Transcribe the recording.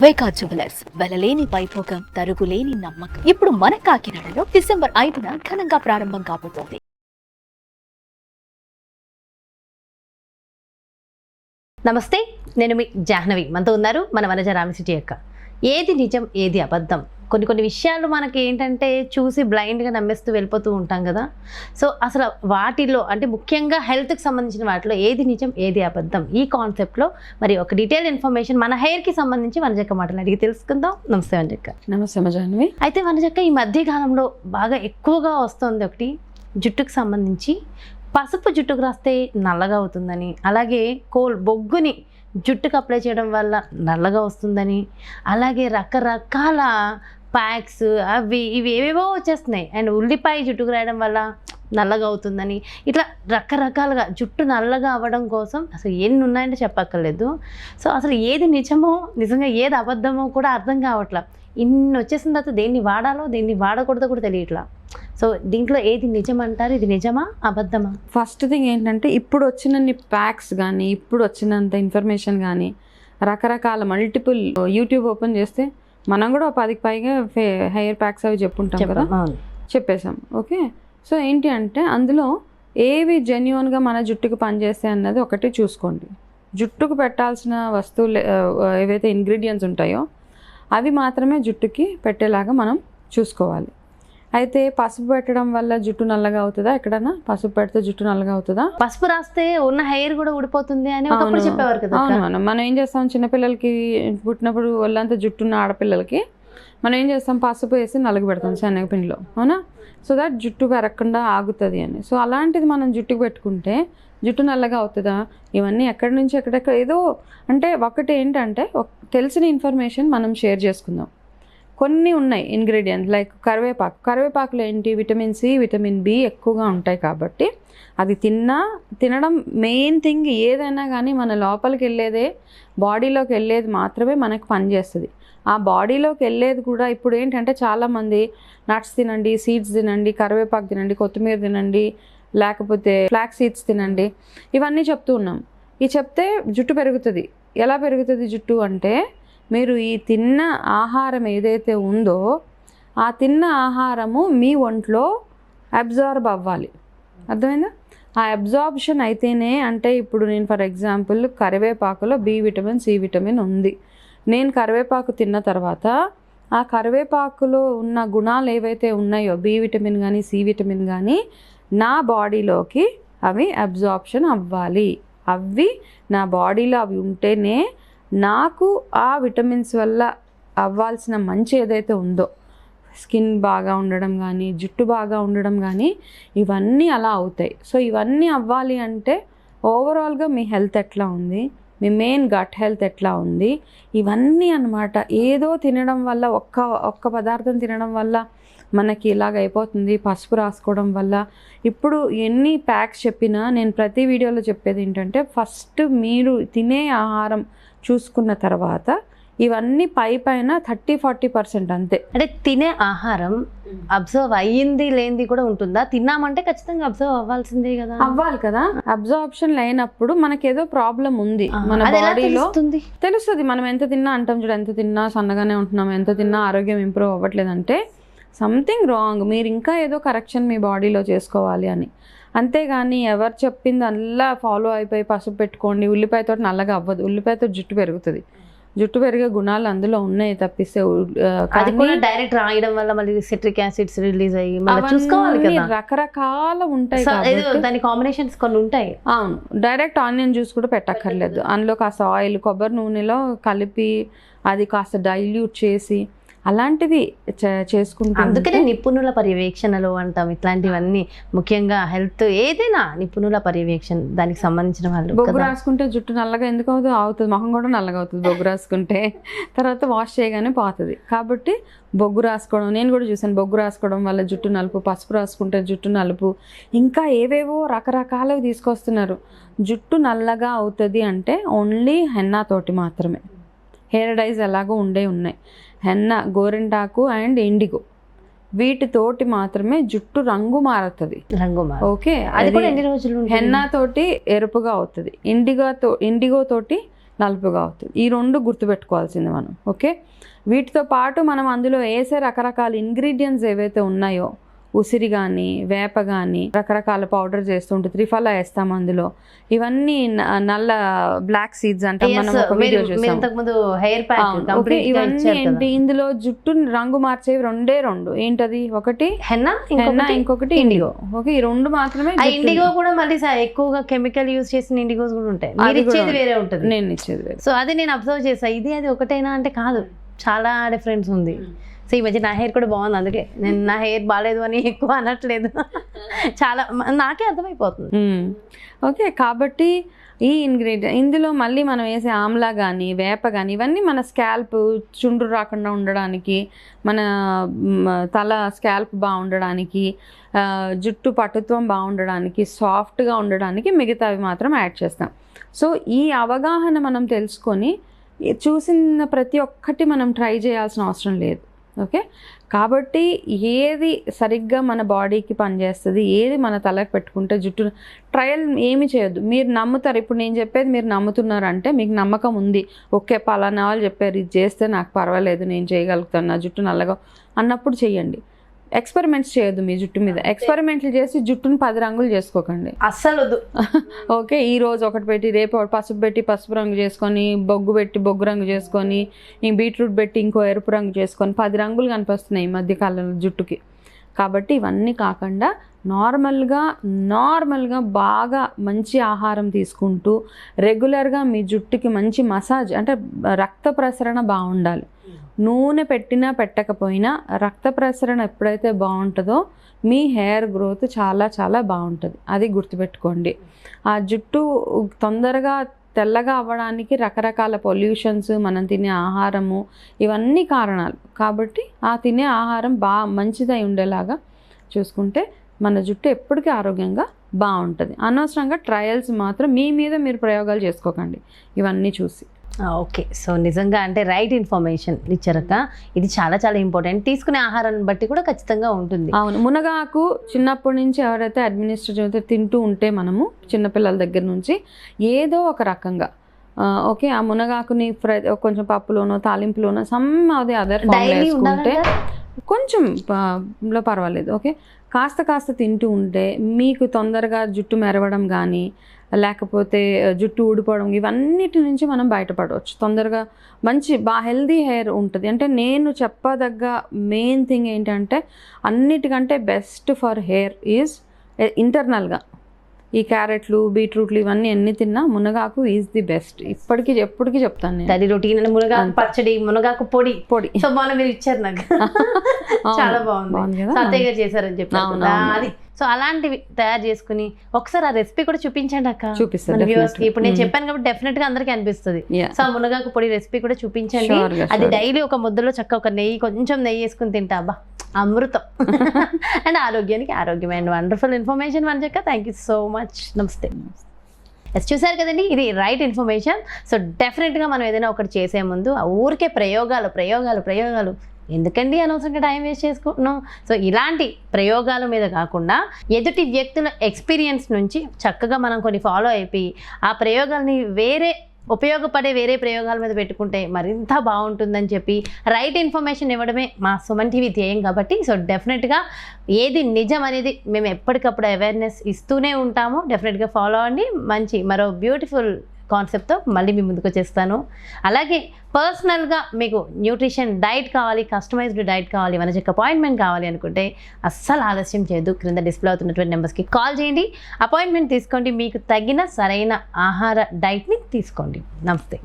వైకా jewellers వెలలేని Vaibhogam తరుగులేని నమ్మకం. ఇప్పుడు మన కాకినాడలో డిసెంబర్ 5న ఘనంగా ప్రారంభం కాబోతోంది. నమస్తే, నేను మీ జాహ్నవి. మనతో ఉన్నారు మన వనజ రామసిటీ అక్క. ఏది నిజం ఏది అబద్ధం, కొన్ని విషయాలు మనకి ఏంటంటే చూసి బ్లైండ్గా నమ్మేస్తూ వెళ్ళిపోతూ ఉంటాం కదా. సో అసలు వాటిలో అంటే ముఖ్యంగా హెల్త్కి సంబంధించిన వాటిలో ఏది నిజం ఏది అబద్ధం, ఈ కాన్సెప్ట్లో మరి ఒక డీటెయిల్ ఇన్ఫర్మేషన్ మన హెయిర్కి సంబంధించి వనజక్క మాటలు అడిగి తెలుసుకుందాం. నమస్తే వనజక్క. నమస్తే జాహ్నవి. అయితే వనజక్క, ఈ మధ్య కాలంలో బాగా ఎక్కువగా వస్తుంది ఒకటి, జుట్టుకు సంబంధించి పసుపు జుట్టుకు రాస్తే నల్లగా అవుతుందని, అలాగే బొగ్గుని జుట్టుకు అప్లై చేయడం వల్ల నల్లగా వస్తుందని, అలాగే రకరకాల ప్యాక్స్ అవి ఇవి ఏవేవో వచ్చేస్తున్నాయి. అండ్ ఉల్లిపాయ జుట్టుకు రాయడం వల్ల నల్లగా అవుతుందని, ఇట్లా రకరకాలుగా జుట్టు నల్లగా అవ్వడం కోసం అసలు ఎన్ని ఉన్నాయంటే చెప్పక్కర్లేదు. సో అసలు ఏది నిజమో నిజంగా ఏది అబద్ధమో కూడా అర్థం కావట్లా. ఇన్ని వచ్చేసిన తర్వాత దేన్ని వాడాలో దేన్ని వాడకూడదో కూడా తెలియట్లా. సో దీంట్లో ఏది నిజం అంటారు, ఇది నిజమా అబద్ధమా? ఫస్ట్ థింగ్ ఏంటంటే, ఇప్పుడు వచ్చినన్ని ప్యాక్స్ కానీ ఇప్పుడు వచ్చినంత ఇన్ఫర్మేషన్ కానీ రకరకాల మల్టిపుల్ యూట్యూబ్ ఓపెన్ చేస్తే మనం కూడా 10కి పైగా హెయిర్ ప్యాక్స్ అవి చెప్పుంటాం కదా, చెప్పేసాం. ఓకే, సో ఏంటి అంటే అందులో ఏవి జెన్యున్గా మన జుట్టుకు పనిచేస్తాయి అన్నది ఒకటి చూసుకోండి. జుట్టుకు పెట్టాల్సిన వస్తువులు ఏవైతే ఇంగ్రీడియంట్స్ ఉంటాయో అవి మాత్రమే జుట్టుకి పెట్టేలాగా మనం చూసుకోవాలి. అయితే పసుపు పెట్టడం వల్ల జుట్టు నల్లగా అవుతుందా? ఎక్కడన్నా పసుపు పెడితే జుట్టు నల్లగా అవుతుందా? పసుపు రాస్తే ఉన్న హెయిర్ కూడా ఊడిపోతుంది అని ఒకప్పుడు చెప్పేవారు కదా. మనం ఏం చేస్తాం, చిన్నపిల్లలకి పుట్టినప్పుడు ఒళ్ళంతా జుట్టున్న ఆడపిల్లలకి మనం ఏం చేస్తాం, పసుపు వేసి నలగబెడతాం శనగపిండిలో, అవునా? సో దట్ జుట్టు పెరగకుండా ఆగుతుంది అని. సో అలాంటిది మనం జుట్టుకు పెట్టుకుంటే జుట్టు నల్లగా అవుతుందా? ఇవన్నీ ఎక్కడి నుంచి ఎక్కడెక్కడ ఏదో అంటే ఒకటి ఏంటంటే తెలిసిన ఇన్ఫర్మేషన్ మనం షేర్ చేసుకుందాం. కొన్ని ఉన్నాయి ఇంగ్రీడియంట్స్ లైక్ కరివేపాకులో ఏంటి, విటమిన్ సి, విటమిన్ బి ఎక్కువగా ఉంటాయి కాబట్టి అది తినడం మెయిన్ థింగ్. ఏదైనా కానీ మన లోపలికి వెళ్ళేదే, బాడీలోకి వెళ్ళేది మాత్రమే మనకు పనిచేస్తుంది. ఆ బాడీలోకి వెళ్ళేది కూడా ఇప్పుడు ఏంటంటే చాలామంది నట్స్ తినండి, సీడ్స్ తినండి, కరివేపాకు తినండి, కొత్తిమీర తినండి, లేకపోతే ఫ్లాక్ సీడ్స్ తినండి, ఇవన్నీ చెప్తూ ఉన్నాం. ఇది చెప్తే జుట్టు పెరుగుతుంది. ఎలా పెరుగుతుంది జుట్టు అంటే, మీరు ఈ తిన్న ఆహారం ఏదైతే ఉందో ఆ తిన్న ఆహారము మీ ఒంట్లో అబ్జార్బ్ అవ్వాలి. అర్థమైందా? ఆ అబ్జార్బ్షన్ అయితేనే, అంటే ఇప్పుడు నేను ఫర్ ఎగ్జాంపుల్ కరివేపాకులో బి విటమిన్, సి విటమిన్ ఉంది. నేను కరివేపాకు తిన్న తర్వాత ఆ కరివేపాకులో ఉన్న గుణాలు ఏవైతే ఉన్నాయో, బి విటమిన్ కానీ సి విటమిన్ కానీ, నా బాడీలోకి అవి అబ్జార్ప్షన్ అవ్వాలి. అవి నా బాడీలో అవి ఉంటేనే నాకు ఆ విటమిన్స్ వల్ల అవ్వాల్సిన మంచి ఏదైతే ఉందో, స్కిన్ బాగా ఉండడం కానీ, జుట్టు బాగా ఉండడం కానీ, ఇవన్నీ అలా అవుతాయి. సో ఇవన్నీ అవ్వాలి అంటే ఓవరాల్గా మీ హెల్త్ ఎట్లా ఉంది, మీ మెయిన్ గట్ హెల్త్ ఎట్లా ఉంది, ఇవన్నీ అన్నమాట. ఏదో తినడం వల్ల ఒక్క పదార్థం తినడం వల్ల మనకి ఇలాగ అయిపోతుంది, పసుపు రాసుకోవడం వల్ల. ఇప్పుడు ఎన్ని ప్యాక్స్ చెప్పినా నేను ప్రతి వీడియోలో చెప్పేది ఏంటంటే, ఫస్ట్ మీరు తినే ఆహారం చూసుకున్న తర్వాత ఇవన్నీ పైన 30-40% అంతే. అంటే తినే ఆహారం అబ్జర్వ్ అయ్యింది లేనిది కూడా ఉంటుందా? తిన్నామంటే ఖచ్చితంగా అబ్జర్వ్ అవ్వాల్సిందే కదా. అవ్వాలి కదా. అబ్జార్ప్షన్ లేనప్పుడు మనకేదో ప్రాబ్లం ఉంది మన బాడీలో తెలుస్తుంది. మనం ఎంత తిన్నా అంటాం చూడు, ఎంత తిన్నా సన్నగానే ఉంటున్నాం, ఎంత తిన్నా ఆరోగ్యం ఇంప్రూవ్ అవ్వట్లేదంటే సంథింగ్ రాంగ్. మీరు ఇంకా ఏదో కరెక్షన్ మీ బాడీలో చేసుకోవాలి అని. అంతేగాని ఎవరు చెప్పింది అలా ఫాలో అయిపోయి పసుపు పెట్టుకోండి, ఉల్లిపాయతో నల్లగా అవ్వదు. ఉల్లిపాయతో జుట్టు పెరుగుతుంది. జుట్టు పెరిగే గుణాలు అందులో ఉన్నాయి తప్పిస్తే డైరెక్ట్ రాయడం వల్ల మళ్ళీ సిట్రిక్ యాసిడ్స్ రిలీజ్ అయ్యి చూసుకోవాలి కదా, రకరకాల ఉంటాయి. దాని కాంబినేషన్స్ కొన్ని ఉంటాయి. అవును, డైరెక్ట్ ఆనియన్ జ్యూస్ కూడా పెట్టక్కర్లేదు. అందులో కాస్త ఆయిల్, కొబ్బరి నూనెలో కలిపి అది కాస్త డైల్యూట్ చేసి అలాంటివి చేసుకుంటాం. అందుకనే నిపుణుల పర్యవేక్షణలు అంటాం. ఇట్లాంటివన్నీ ముఖ్యంగా హెల్త్ ఏదైనా నిపుణుల పర్యవేక్షణ, దానికి సంబంధించిన వాళ్ళు. బొగ్గు రాసుకుంటే జుట్టు నల్లగా ఎందుకు అవుతుంది, మొహం కూడా నల్లగా అవుతుంది బొగ్గు రాసుకుంటే. తర్వాత వాష్ చేయగానే పోతుంది. కాబట్టి బొగ్గు రాసుకోవడం నేను కూడా చూసాను. బొగ్గు రాసుకోవడం వల్ల జుట్టు నలుపు, పసుపు రాసుకుంటే జుట్టు నలుపు, ఇంకా ఏవేవో రకరకాలవి తీసుకొస్తున్నారు. జుట్టు నల్లగా అవుతుంది అంటే ఓన్లీ హెన్నా తోటి మాత్రమే. హెయిర్ డైస్ ఎలాగో ఉన్నాయి. హెన్నా, గోరింటాకు అండ్ ఇండిగో, వీటితోటి మాత్రమే జుట్టు రంగు మారుతుంది. ఓకే, అది కూడా ఎన్ని రోజులు? హెన్నా తోటి ఎరుపుగా అవుతుంది, ఇండిగో తోటి నలుపుగా అవుతుంది. ఈ 2 గుర్తుపెట్టుకోవాల్సింది మనం. ఓకే, వీటితో పాటు మనం అందులో వేసే రకరకాల ఇంగ్రీడియంట్స్ ఏవైతే ఉన్నాయో, ఉసిరి కానీ వేప కానీ రకరకాల పౌడర్ చేస్తుంటే త్రిఫల వేస్తాం అందులో. ఇవన్నీ నల్ల బ్లాక్ సీడ్స్ అంటాం మనం, ఒక వీడియో చూసాం. హెయిర్ ప్యాక్ ఇవన్నీ ఏంటి, ఇందులో జుట్టు రంగు మార్చేవి 2 ఏంటది, ఒకటి హెన్నా, ఇంకొకటి ఇండిగో. ఓకే, ఈ 2 మాత్రమే. ఇండిగో కూడా మళ్ళీ ఎక్కువగా కెమికల్ యూజ్ చేసిన ఇండిగోస్ కూడా ఉంటాయి. మీరు ఇచ్చేది వేరే ఉంటుంది, నేను ఇచ్చేది వేరే. సో అది నేను అబ్జర్వ్ చేసా. ఇది అది ఒకటైనా అంటే కాదు, చాలా డిఫరెన్స్ ఉంది. సో ఈ మధ్య నా హెయిర్ కూడా బాగుంది, అందుకే నేను నా హెయిర్ బాగాలేదు అని ఎక్కువ అనట్లేదు, చాలా నాకే అర్థమైపోతుంది. ఓకే, కాబట్టి ఈ ఇంగ్రీడియంట్ ఇందులో మళ్ళీ మనం వేసే ఆమ్లా కానీ వేప కానీ ఇవన్నీ మన స్కాల్ప్ చుండ్రు రాకుండా ఉండడానికి, మన తల స్కాల్ప్ బాగుండడానికి, జుట్టు పటుత్వం బాగుండడానికి, సాఫ్ట్గా ఉండడానికి మిగతావి మాత్రం యాడ్ చేస్తాం. సో ఈ అవగాహన మనం తెలుసుకొని చూసిన ప్రతి ఒక్కటి మనం ట్రై చేయాల్సిన అవసరం లేదు. ఓకే, కాబట్టి ఏది సరిగ్గా మన బాడీకి పనిచేస్తుంది, ఏది మన తలకు పెట్టుకుంటే జుట్టు ట్రయల్ ఏమి చేయొద్దు. మీరు నమ్ముతారు, ఇప్పుడు నేను చెప్పేది మీరు నమ్ముతున్నారంటే మీకు నమ్మకం ఉంది. ఓకే, పలానా వాళ్ళు చెప్పారు ఇది చేస్తే నాకు పర్వాలేదు, నేను చేయగలుగుతాను, నా జుట్టు నల్లగా అన్నప్పుడు చెయ్యండి. ఎక్స్పెరిమెంట్స్ చేయొద్దు మీ జుట్టు మీద. ఎక్స్పెరిమెంట్లు చేసి జుట్టును 10 రంగులు చేసుకోకండి, అస్సలు వద్దు. ఓకే, ఈ రోజు ఒకటి పెట్టి రేపు పసుపు పెట్టి పసుపు రంగు చేసుకొని, బొగ్గు పెట్టి బొగ్గు రంగు చేసుకొని, ఈ బీట్రూట్ పెట్టి ఇంకో ఎరుపు రంగు చేసుకొని 10 రంగులు కనిపిస్తున్నాయి ఈ మధ్యకాలంలో జుట్టుకి. కాబట్టి ఇవన్నీ కాకుండా నార్మల్గా బాగా మంచి ఆహారం తీసుకుంటూ రెగ్యులర్గా మీ జుట్టుకి మంచి మసాజ్, అంటే రక్త ప్రసరణ బాగుండాలి. నూనె పెట్టినా పెట్టకపోయినా రక్త ప్రసరణ ఎప్పుడైతే బాగుంటుందో మీ హెయిర్ గ్రోత్ చాలా చాలా బాగుంటుంది. అది గుర్తుపెట్టుకోండి. ఆ జుట్టు తొందరగా తెల్లగా అవ్వడానికి రకరకాల పొల్యూషన్స్, మనం తినే ఆహారము, ఇవన్నీ కారణాలు. కాబట్టి ఆ తినే ఆహారం మంచిదై ఉండేలాగా చూసుకుంటే మన జుట్టు ఎప్పటికీ ఆరోగ్యంగా బాగుంటుంది. అనవసరంగా ట్రయల్స్ మాత్రం మీ మీద మీరు ప్రయోగాలు చేసుకోకండి ఇవన్నీ చూసి. ఓకే, సో నిజంగా అంటే రైట్ ఇన్ఫర్మేషన్ ఇచ్చారక్క. ఇది చాలా చాలా ఇంపార్టెంట్. తీసుకునే ఆహారాన్ని బట్టి కూడా ఖచ్చితంగా ఉంటుంది. అవును, మునగాకు చిన్నప్పటి నుంచి ఎవరైతే అడ్మినిస్ట్రేటివ్ తింటూ ఉంటే మనము చిన్నపిల్లల దగ్గర నుంచి ఏదో ఒక రకంగా ఓకే, ఆ మునగాకుని కొంచెం పప్పులోనో తాలింపులోనో అది అదర్ వేసుకుంటే కొంచెం లో పర్వాలేదు. ఓకే, కాస్త తింటూ ఉంటే మీకు తొందరగా జుట్టు మెరవడం కానీ లేకపోతే జుట్టు ఊడిపోవడం ఇవన్నిటి నుంచి మనం బయటపడవచ్చు. తొందరగా మంచి హెల్దీ హెయిర్ ఉంటుంది. అంటే నేను చెప్పదగ్గ మెయిన్ థింగ్ ఏంటంటే అన్నిటికంటే బెస్ట్ ఫర్ హెయిర్ ఈజ్ ఇంటర్నల్గా ఈ క్యారెట్లు, బీట్రూట్లు ఇవన్నీ ఎన్ని తిన్నా మునగాకు ఈజ్ ది బెస్ట్. ఎప్పటికీ చెప్తాను నేను. అది రొటీన్ మునగాకు పచ్చడి, మునగాకు పొడి. సో మొన్న మీరు ఇచ్చారు నాకు, చాలా బాగుంది కదా, అత్తయ్య గారు చేశారని చెప్పారు. అది సో అలాంటివి తయారు చేసుకుని ఒకసారి ఆ రెసిపీ కూడా చూపించండి అక్క. చూపిస్తాను. ఇప్పుడు నేను చెప్పాను కాబట్టి డెఫినెట్ గా అందరికీ అనిపిస్తుంది. సో ఆ మునగాకు పొడి రెసిపీ కూడా చూపించండి. అది డైలీ ఒక ముద్దలో చక్కగా ఒక కొంచెం నెయ్యి వేసుకుని తింటా, అబ్బా అమృతం. అండ్ ఆరోగ్యానికి ఆరోగ్యం. అండ్ వండర్ఫుల్ ఇన్ఫర్మేషన్ వంజక్క, థ్యాంక్ యూ సో మచ్. నమస్తే. చూసారు కదండి, ఇది రైట్ ఇన్ఫర్మేషన్. సో డెఫినెట్గా మనం ఏదైనా ఒకటి చేసే ముందు ఊరికే ప్రయోగాలు ఎందుకండి అనవసరంగా టైం వేస్ట్ చేసుకుంటున్నాం. సో ఇలాంటి ప్రయోగాల మీద కాకుండా ఎదుటి వ్యక్తుల ఎక్స్పీరియన్స్ నుంచి చక్కగా మనం కొన్ని ఫాలో అయిపోయి ఆ ప్రయోగాల్ని ఉపయోగపడే వేరే ప్రయోగాల మీద పెట్టుకుంటే మరింత బాగుంటుందని చెప్పి రైట్ ఇన్ఫర్మేషన్ ఇవ్వడమే మా సుమన్ టీవీ ధ్యేయం. కాబట్టి సో డెఫినెట్గా ఏది నిజం అనేది మేము ఎప్పటికప్పుడు అవేర్నెస్ ఇస్తూనే ఉంటాము. డెఫినెట్గా ఫాలో అవ్వండి. మంచి మరో బ్యూటిఫుల్ కాన్సెప్ట్తో మళ్ళీ మీ ముందుకు వచ్చేస్తాను. అలాగే పర్సనల్గా మీకు న్యూట్రిషన్ డైట్ కావాలి, కస్టమైజ్డ్ డైట్ కావాలి, మనకి అపాయింట్మెంట్ కావాలి అనుకుంటే అస్సలు ఆలస్యం చేయొద్దు. క్రింద డిస్ప్లే అవుతున్నటువంటి నెంబర్స్కి కాల్ చేయండి, అపాయింట్మెంట్ తీసుకోండి, మీకు తగిన సరైన ఆహార డైట్ని తీసుకోండి. నమస్తే.